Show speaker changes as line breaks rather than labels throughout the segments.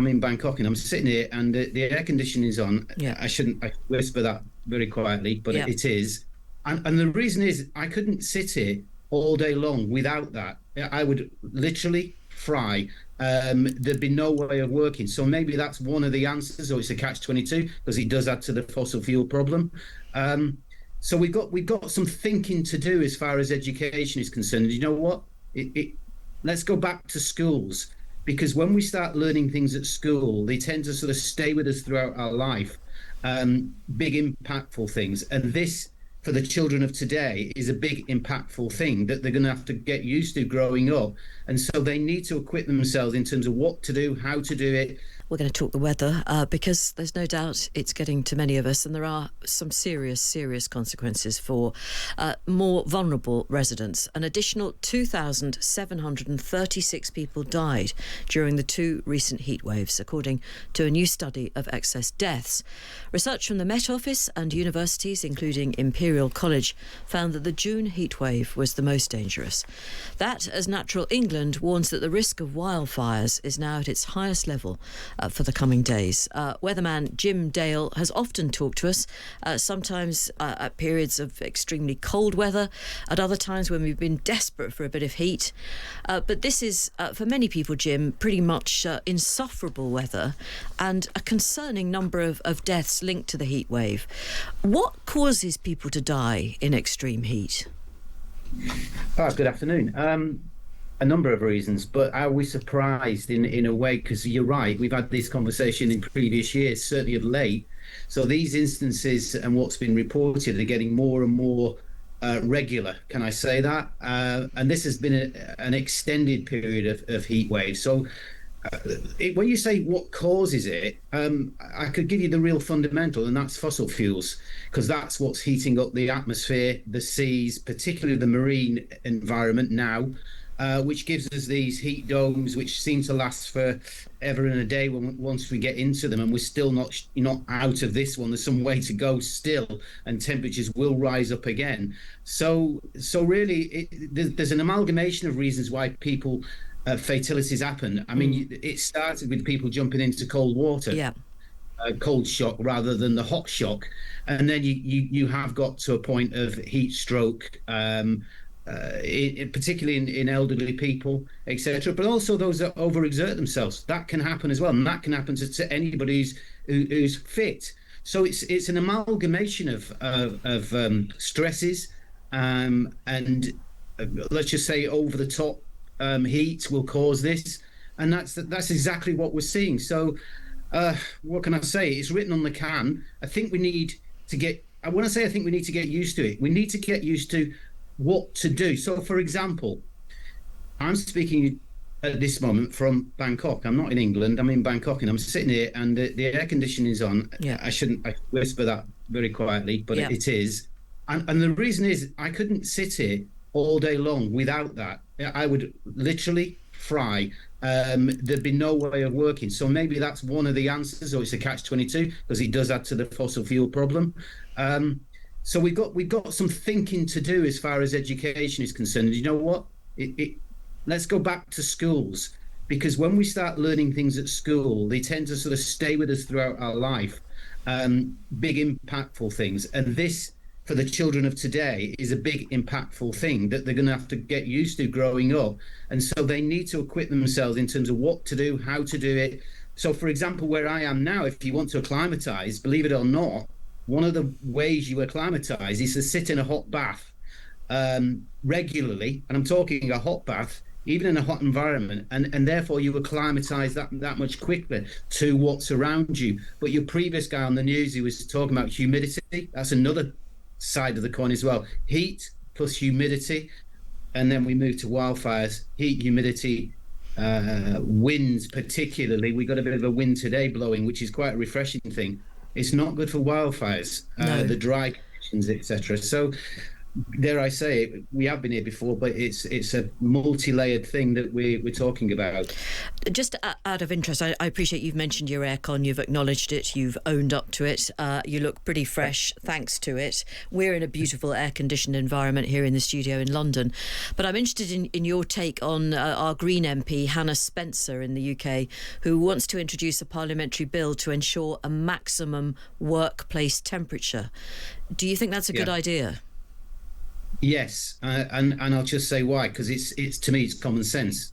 in Bangkok, and I'm sitting here, and the air conditioning is on.
Yeah.
I whisper that very quietly, but
Yeah.
it is. And the reason is I couldn't sit here all day long without that. I would literally fry. There'd be no way of working. So maybe that's one of the answers, or it's a catch-22 because it does add to the fossil fuel problem. So we've got some thinking to do as far as education is concerned. You know what? Let's go back to schools, because when we start learning things at school, they tend to sort of stay with us throughout our life. Big impactful things, and this for the children of today is a big impactful thing that they're going to have to get used to growing up, and so they need to equip themselves in terms of what to do, how to do it.
We're going to talk the weather because there's no doubt it's getting to many of us, and there are some serious consequences for more vulnerable residents. An additional 2,736 people died during the 2 recent heat waves, according to a new study of excess deaths. Research from the Met Office and universities, including Imperial College, found that the June heat wave was the most dangerous. That, as Natural England warns that the risk of wildfires is now at its highest level for the coming days. Weatherman Jim Dale has often talked to us, sometimes at periods of extremely cold weather, at other times when we've been desperate for a bit of heat. But this is, for many people, Jim, pretty much insufferable weather and a concerning number of deaths linked to the heat wave. What causes people to die in extreme heat?
Good afternoon. A number of reasons, but are we surprised in a way? Because you're right, we've had this conversation in previous years, certainly of late. So these instances and what's been reported are getting more and more regular. Can I say that? And this has been an extended period of heat waves. So when you say what causes it, I could give you the real fundamental, and that's fossil fuels, because that's what's heating up the atmosphere, the seas, particularly the marine environment now. Which gives us these heat domes, which seem to last for ever and a day once we get into them, and we're still not out of this one. There's some way to go still, and temperatures will rise up again. So really, there's an amalgamation of reasons why people fatalities happen. I mean, it started with people jumping into cold water.
Yeah.
Cold shock rather than the hot shock, and then you have got to a point of heat stroke. Particularly in elderly people, etc., but also those that overexert themselves. That can happen as well, and that can happen to anybody who's fit. So it's an amalgamation of stresses, and let's just say over the top heat will cause this, and that's exactly what we're seeing. So what can I say? It's written on the can. I think we need to get used to it. We need to get used to what to do. So, for example, I'm speaking at this moment from Bangkok. I'm not in England. I'm in Bangkok, and I'm sitting here, and the air conditioning is on.
Yeah.
I whisper that very quietly, but
Yeah.
it is. And the reason is I couldn't sit here all day long without that. I would literally fry. There'd be no way of working. So maybe that's one of the answers, or it's a catch-22 because it does add to the fossil fuel problem. So we've got some thinking to do as far as education is concerned. You know what? Let's go back to schools, because when we start learning things at school, they tend to sort of stay with us throughout our life. Big impactful things, and this for the children of today is a big impactful thing that they're going to have to get used to growing up, and so they need to equip themselves in terms of what to do, how to do it. So, for example, where I am now, if you want to acclimatise, believe it or not, one of the ways you acclimatise is to sit in a hot bath regularly, and I'm talking a hot bath, even in a hot environment, and therefore you acclimatise that much quicker to what's around you. But your previous guy on the news, he was talking about humidity. That's another side of the coin as well. Heat plus humidity, and then we move to wildfires. Heat, humidity, winds particularly. We got a bit of a wind today blowing, which is quite a refreshing thing. It's not good for wildfires,
No.
the dry conditions, etc. So dare I say it, we have been here before, but it's a multi-layered thing that we're talking about.
Just out of interest, I appreciate you've mentioned your aircon, you've acknowledged it, you've owned up to it. You look pretty fresh thanks to it. We're in a beautiful air-conditioned environment here in the studio in London. But I'm interested in your take on our Green MP, Hannah Spencer in the UK, who wants to introduce a parliamentary bill to ensure a maximum workplace temperature. Do you think that's a good idea?
Yes, and I'll just say why, because it's to me it's common sense.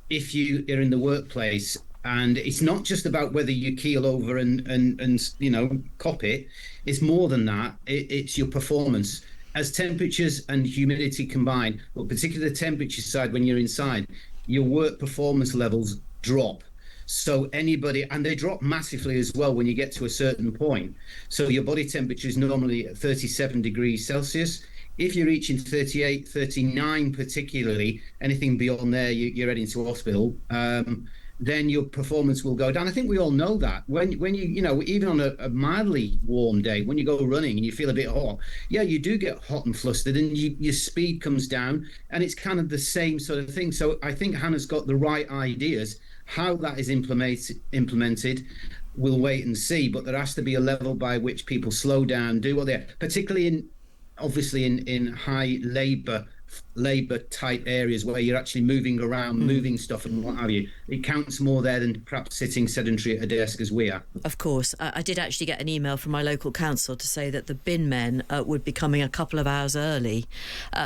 If you are in the workplace, and it's not just about whether you keel over and cop it, it's more than that. It's your performance. As temperatures and humidity combine, but particularly the temperature side when you're inside, your work performance levels drop. So anybody, and they drop massively as well when you get to a certain point. So your body temperature is normally 37 degrees Celsius. If you're reaching 38, 39 particularly, anything beyond there, you're heading to hospital, then your performance will go down. I think we all know that. When you even on a mildly warm day, when you go running and you feel a bit hot, yeah, you do get hot and flustered and your speed comes down, and it's kind of the same sort of thing. So I think Hannah's got the right ideas. How that is implemented, we'll wait and see, but there has to be a level by which people slow down, do what they're, particularly obviously in high labor tight areas where you're actually moving around, moving stuff and what have you. It counts more there than perhaps sitting sedentary at a desk as we are.
Of course. I did actually get an email from my local council to say that the bin men would be coming a couple of hours early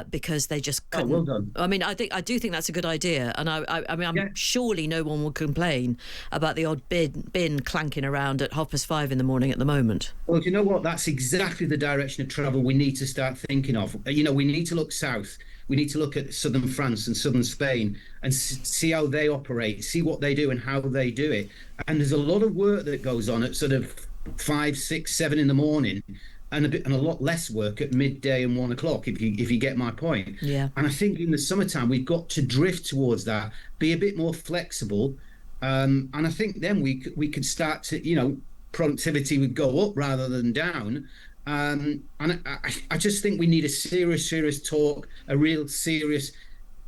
because they just couldn't.
Oh, well done.
I mean, I do think that's a good idea, and I'm surely no one will complain about the odd bin clanking around at 5:30 in the morning at the moment.
Well, do you know what? That's exactly the direction of travel we need to start thinking of. We need to look south. We need to look at southern France and southern Spain and see how they operate, see what they do and how they do it. And there's a lot of work that goes on at sort of 5, 6, 7 in the morning, and a lot less work at midday and 1 o'clock, if you get my point.
Yeah.
And I think in the summertime we've got to drift towards that, be a bit more flexible, and I think then we could start to productivity would go up rather than down. And I just think we need a serious talk, a real serious,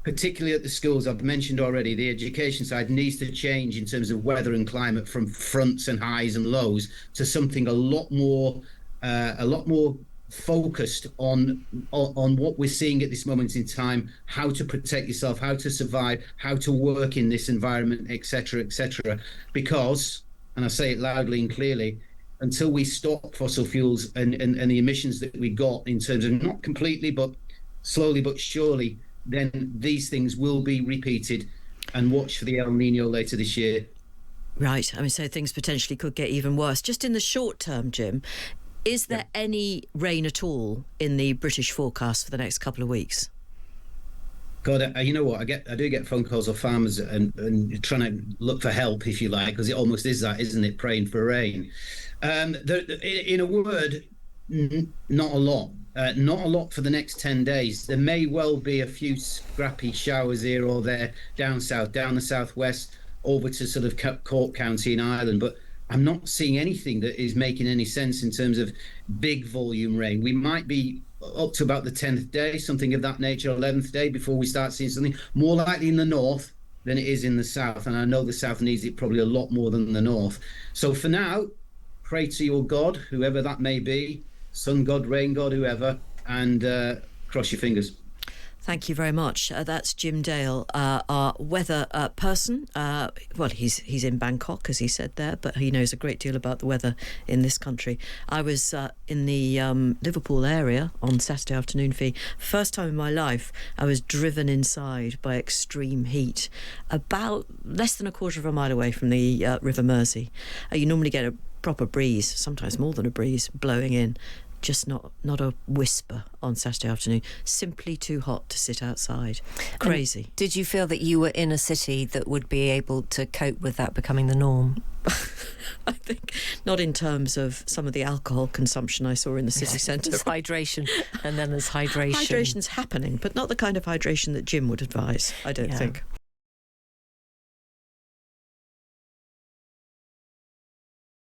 particularly at the schools. I've mentioned already, the education side needs to change in terms of weather and climate from fronts and highs and lows to something a lot more focused on what we're seeing at this moment in time, how to protect yourself, how to survive, how to work in this environment, etc., because, and I say it loudly and clearly, until we stop fossil fuels and the emissions that we got in terms of not completely but slowly but surely, then these things will be repeated, and watch for the El Nino later this year.
Right. I mean, so things potentially could get even worse. Just in the short term, Jim, is there any rain at all in the British forecast for the next couple of weeks?
God, you know what? I do get phone calls of farmers and trying to look for help, if you like, because it almost is that, isn't it? Praying for rain. In a word, not a lot. Not a lot for the next 10 days. There may well be a few scrappy showers here or there down south, down the southwest, over to sort of Cork County in Ireland, but I'm not seeing anything that is making any sense in terms of big volume rain. We might be up to about the 10th day, something of that nature, 11th day, before we start seeing something more likely in the north than it is in the south. And I know the south needs it probably a lot more than the north. So for now, pray to your God, whoever that may be, sun god, rain god, whoever, and cross your fingers.
Thank you very much. That's Jim Dale, our weather person. Well, he's in Bangkok, as he said there, but he knows a great deal about the weather in this country. I was in the Liverpool area on Saturday afternoon. First time in my life, I was driven inside by extreme heat, about less than a quarter of a mile away from the River Mersey. You normally get a proper breeze, sometimes more than a breeze, blowing in. Just not a whisper on Saturday afternoon. Simply too hot to sit outside. Crazy.
And did you feel that you were in a city that would be able to cope with that becoming the norm?
I think not in terms of some of the alcohol consumption I saw in the city centre.
There's hydration, and then there's hydration.
Hydration's happening, but not the kind of hydration that Jim would advise, I don't think.